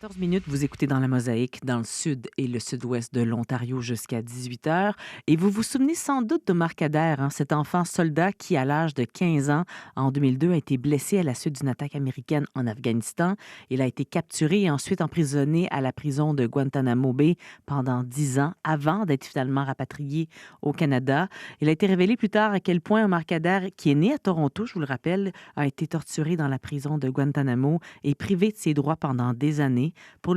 14 minutes, vous écoutez dans la mosaïque, dans le sud et le sud-ouest de l'Ontario jusqu'à 18 heures. Et vous vous souvenez sans doute de Marc Adair, cet enfant soldat qui, à l'âge de 15 ans, en 2002, a été blessé à la suite d'une attaque américaine en Afghanistan. Il a été capturé et ensuite emprisonné à la prison de Guantanamo Bay pendant 10 ans avant d'être finalement rapatrié au Canada. Il a été révélé plus tard à quel point Marc Adair, qui est né à Toronto, je vous le rappelle, a été torturé dans la prison de Guantanamo et privé de ses droits pendant des années. Pour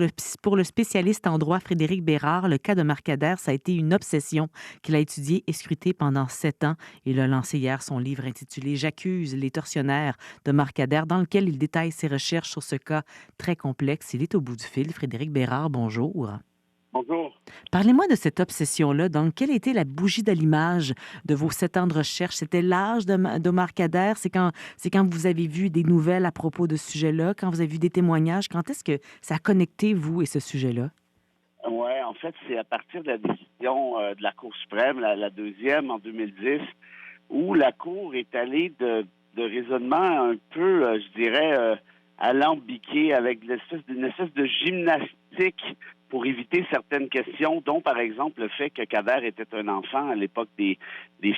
le spécialiste en droit Frédéric Bérard, le cas de Marc Adair, ça a été une obsession qu'il a étudiée et scrutée pendant 7 ans. Il a lancé hier son livre intitulé « J'accuse les tortionnaires de Marc Adair », dans lequel il détaille ses recherches sur ce cas très complexe. Il est au bout du fil. Frédéric Bérard, bonjour. Bonjour. Parlez-moi de cette obsession-là. Donc, quelle était la bougie d'allumage de vos 7 ans de recherche? C'était l'âge de Marc Adair? C'est quand vous avez vu des nouvelles à propos de ce sujet-là? Quand vous avez vu des témoignages? Quand est-ce que ça a connecté, vous et ce sujet-là? Oui, en fait, c'est à partir de la décision de la Cour suprême, la deuxième en 2010, où la Cour est allée de raisonnement un peu, je dirais, alambiqué avec une espèce de gymnastique pour éviter certaines questions, dont par exemple le fait que Kader était un enfant à l'époque des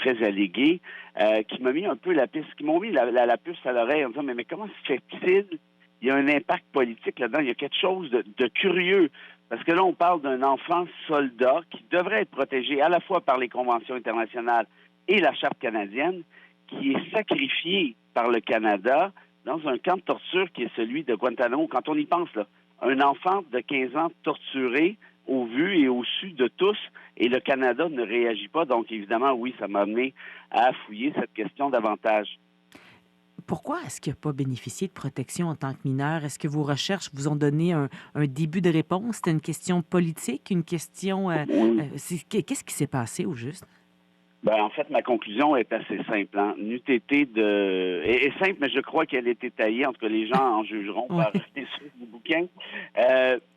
faits allégués, qui m'a mis un peu qui m'ont mis la puce à l'oreille en disant mais comment se fait-il? Il y a un impact politique là-dedans, il y a quelque chose de curieux. Parce que là, on parle d'un enfant soldat qui devrait être protégé à la fois par les conventions internationales et la Charte canadienne, qui est sacrifié par le Canada dans un camp de torture qui est celui de Guantanamo. Quand on y pense, là, un enfant de 15 ans torturé au vu et au su de tous, et le Canada ne réagit pas. Donc, évidemment, oui, ça m'a amené à fouiller cette question davantage. Pourquoi est-ce qu'il n'a pas bénéficié de protection en tant que mineur? Est-ce que vos recherches vous ont donné un début de réponse? C'était une question politique, une question... Oui. Qu'est-ce qui s'est passé au juste? Ben, en fait, ma conclusion est assez simple. Hein. N'eût été est simple, mais je crois qu'elle est étayée. En tout cas, les gens en jugeront Oui. par les sources du bouquin.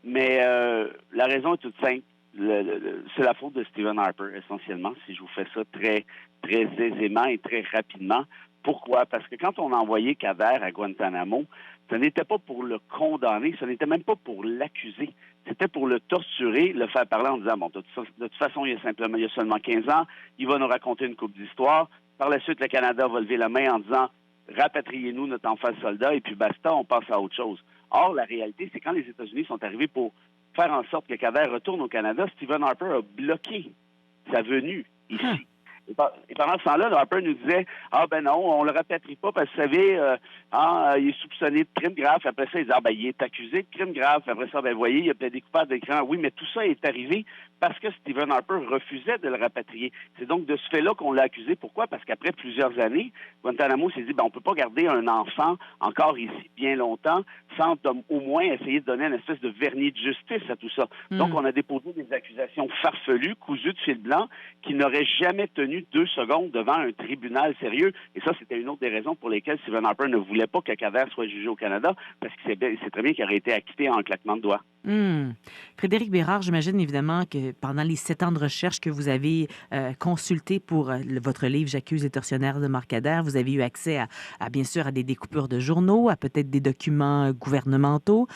Mais la raison est toute simple. C'est la faute de Stephen Harper, essentiellement, si je vous fais ça très, très aisément et très rapidement. Pourquoi? Parce que quand on a envoyé Kader à Guantanamo, ce n'était pas pour le condamner, ce n'était même pas pour l'accuser. C'était pour le torturer, le faire parler en disant, bon, de toute façon, il y a seulement 15 ans, il va nous raconter une couple d'histoires. Par la suite, le Canada va lever la main en disant, rapatriez-nous notre enfant soldat, et puis basta, on passe à autre chose. Or, la réalité, c'est quand les États-Unis sont arrivés pour faire en sorte que Kader retourne au Canada, Stephen Harper a bloqué sa venue Huh. ici. Et pendant ce temps-là, Harper nous disait ah ben non, on le rapatrie pas parce que vous savez, il est soupçonné de crime grave. Après ça, il dit ah ben il est accusé de crime grave. Après ça, ben vous voyez, il y a peut-être des coupables de crime. Oui, mais tout ça est arrivé parce que Stephen Harper refusait de le rapatrier. C'est donc de ce fait-là qu'on l'a accusé. Pourquoi? Parce qu'après plusieurs années, Guantanamo s'est dit ben on peut pas garder un enfant encore ici bien longtemps sans au moins essayer de donner une espèce de vernis de justice à tout ça. Donc Hmm. on a déposé des accusations farfelues, cousues de fil blanc, qui n'auraient jamais tenu 2 secondes devant un tribunal sérieux. Et ça, c'était une autre des raisons pour lesquelles Stephen Harper ne voulait pas que Kader soit jugé au Canada, parce qu'il sait très bien qu'il aurait été acquitté en un claquement de doigts. Hmm. Frédéric Bérard, j'imagine évidemment que pendant les 7 ans de recherche que vous avez consulté pour votre livre «J'accuse les tortionnaires de Marc Adair», vous avez eu accès bien sûr, à des découpures de journaux, à peut-être des documents gouvernementaux.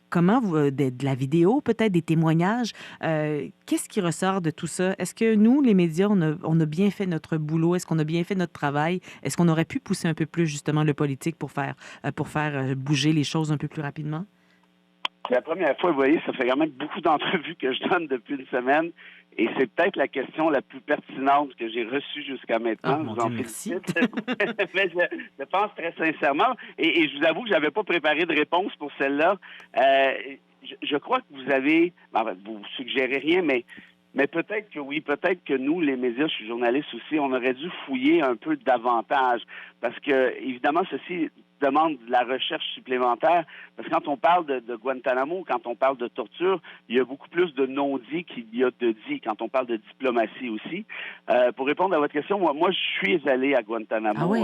Comment de la vidéo, peut-être des témoignages. Qu'est-ce qui ressort de tout ça? Est-ce que nous, les médias, on a bien fait notre boulot? Est-ce qu'on a bien fait notre travail? Est-ce qu'on aurait pu pousser un peu plus, justement, le politique pour faire bouger les choses un peu plus rapidement? C'est la première fois, vous voyez, ça fait quand même beaucoup d'entrevues que je donne depuis une semaine. Et c'est peut-être la question la plus pertinente que j'ai reçue jusqu'à Ah, maintenant. Je mon vous en Dieu, merci. félicite. Mais je pense très sincèrement, et je vous avoue que je n'avais pas préparé de réponse pour celle-là. Je crois que vous avez, vous suggérez rien, mais peut-être que oui, peut-être que nous, les médias, je suis journaliste aussi, on aurait dû fouiller un peu davantage. Parce que, évidemment, ceci demande de la recherche supplémentaire. Parce que quand on parle de Guantanamo, quand on parle de torture, il y a beaucoup plus de non-dits qu'il y a de dits quand on parle de diplomatie aussi. Pour répondre à votre question, moi je suis allé à Ah Guantanamo oui?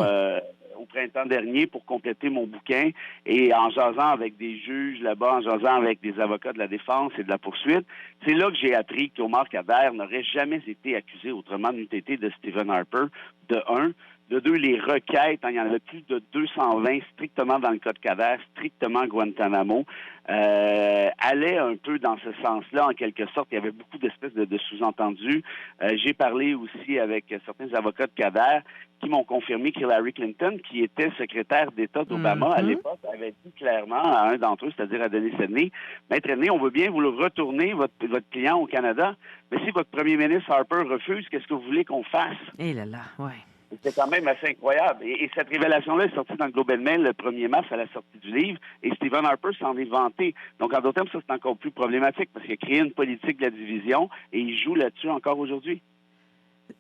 au printemps dernier pour compléter mon bouquin et en jasant avec des juges là-bas, en jasant avec des avocats de la défense et de la poursuite, c'est là que j'ai appris qu'Omar Kader n'aurait jamais été accusé autrement n'eût été de Stephen Harper, de un. De deux, les requêtes, il y en avait plus de 220 strictement dans le cas de Kader, strictement Guantanamo, allait un peu dans ce sens-là, en quelque sorte. Il y avait beaucoup d'espèces de sous-entendus. J'ai parlé aussi avec certains avocats de Kader qui m'ont confirmé qu'Hillary Clinton, qui était secrétaire d'État d'Obama à Mhm. l'époque, avait dit clairement à un d'entre eux, c'est-à-dire à Denis Sedney, Maître Edney, on veut bien vous le retourner, votre client au Canada, mais si votre premier ministre Harper refuse, qu'est-ce que vous voulez qu'on fasse? Eh là là, ouais. C'était quand même assez incroyable. Et cette révélation-là est sortie dans le Globe and Mail le 1er mars à la sortie du livre, et Stephen Harper s'en est vanté. Donc, en d'autres termes, ça, c'est encore plus problématique, parce qu'il a créé une politique de la division, et il joue là-dessus encore aujourd'hui.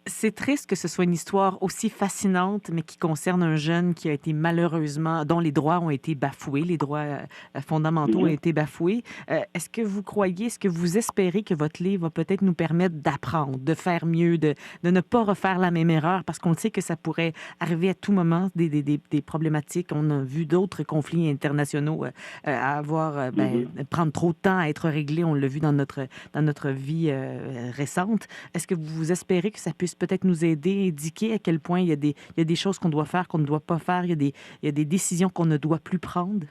C'est triste que ce soit une histoire aussi fascinante, mais qui concerne un jeune qui a été malheureusement, dont les droits ont été bafoués, les droits fondamentaux ont Mhm. été bafoués. Est-ce que vous croyez, est-ce que vous espérez que votre livre va peut-être nous permettre d'apprendre, de faire mieux, de ne pas refaire la même erreur, parce qu'on le sait que ça pourrait arriver à tout moment, des problématiques. On a vu d'autres conflits internationaux à avoir, Mhm. prendre trop de temps à être réglés. On l'a vu dans notre vie récente. Est-ce que vous espérez que ça puisse peut-être nous aider, indiquer à quel point il y a des choses qu'on doit faire, qu'on ne doit pas faire, il y a des décisions qu'on ne doit plus prendre?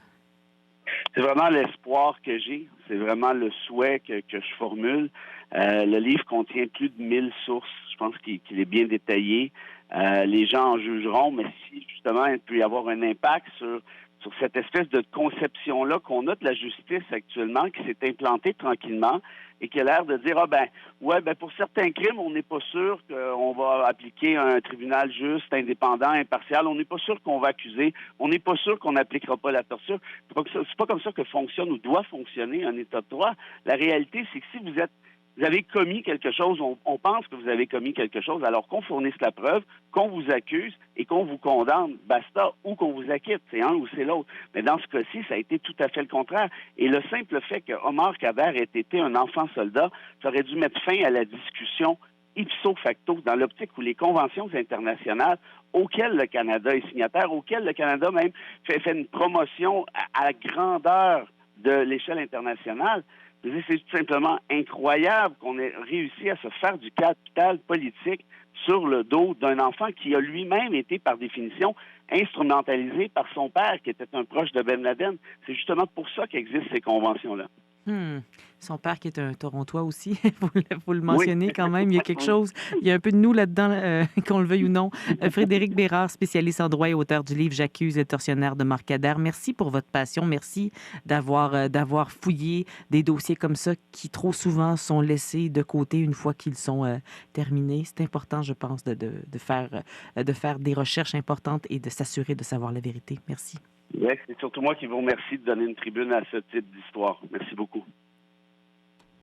C'est vraiment l'espoir que j'ai. C'est vraiment le souhait que je formule. Le livre contient plus de 1000 sources. Je pense qu'il est bien détaillé. Les gens en jugeront, mais si justement il peut y avoir un impact sur cette espèce de conception-là qu'on a de la justice actuellement, qui s'est implantée tranquillement et qui a l'air de dire, ah ben, ouais, ben pour certains crimes, on n'est pas sûr qu'on va appliquer un tribunal juste, indépendant, impartial. On n'est pas sûr qu'on va accuser. On n'est pas sûr qu'on n'appliquera pas la torture. C'est pas comme ça que fonctionne ou doit fonctionner un État de droit. La réalité, c'est que si vous avez commis quelque chose, on pense que vous avez commis quelque chose, alors qu'on fournisse la preuve, qu'on vous accuse et qu'on vous condamne, basta, ou qu'on vous acquitte, c'est un ou c'est l'autre. Mais dans ce cas-ci, ça a été tout à fait le contraire. Et le simple fait que Omar Kader ait été un enfant soldat, ça aurait dû mettre fin à la discussion ipso facto, dans l'optique où les conventions internationales auxquelles le Canada est signataire, auxquelles le Canada même fait une promotion à la grandeur de l'échelle internationale. C'est tout simplement incroyable qu'on ait réussi à se faire du capital politique sur le dos d'un enfant qui a lui-même été, par définition, instrumentalisé par son père, qui était un proche de Ben Laden. C'est justement pour ça qu'existent ces conventions-là. Hmm. Son père qui est un Torontois aussi, faut le Oui. mentionner quand même. Il y a quelque Oui. chose, il y a un peu de nous là-dedans, qu'on le veuille ou non. Frédéric Bérard, spécialiste en droit et auteur du livre J'accuse les tortionnaires de Marc Kader. Merci pour votre passion. Merci d'avoir fouillé des dossiers comme ça qui trop souvent sont laissés de côté une fois qu'ils sont terminés. C'est important, je pense, de faire des recherches importantes et de s'assurer de savoir la vérité. Merci. Ouais, c'est surtout moi qui vous remercie de donner une tribune à ce type d'histoire. Merci beaucoup.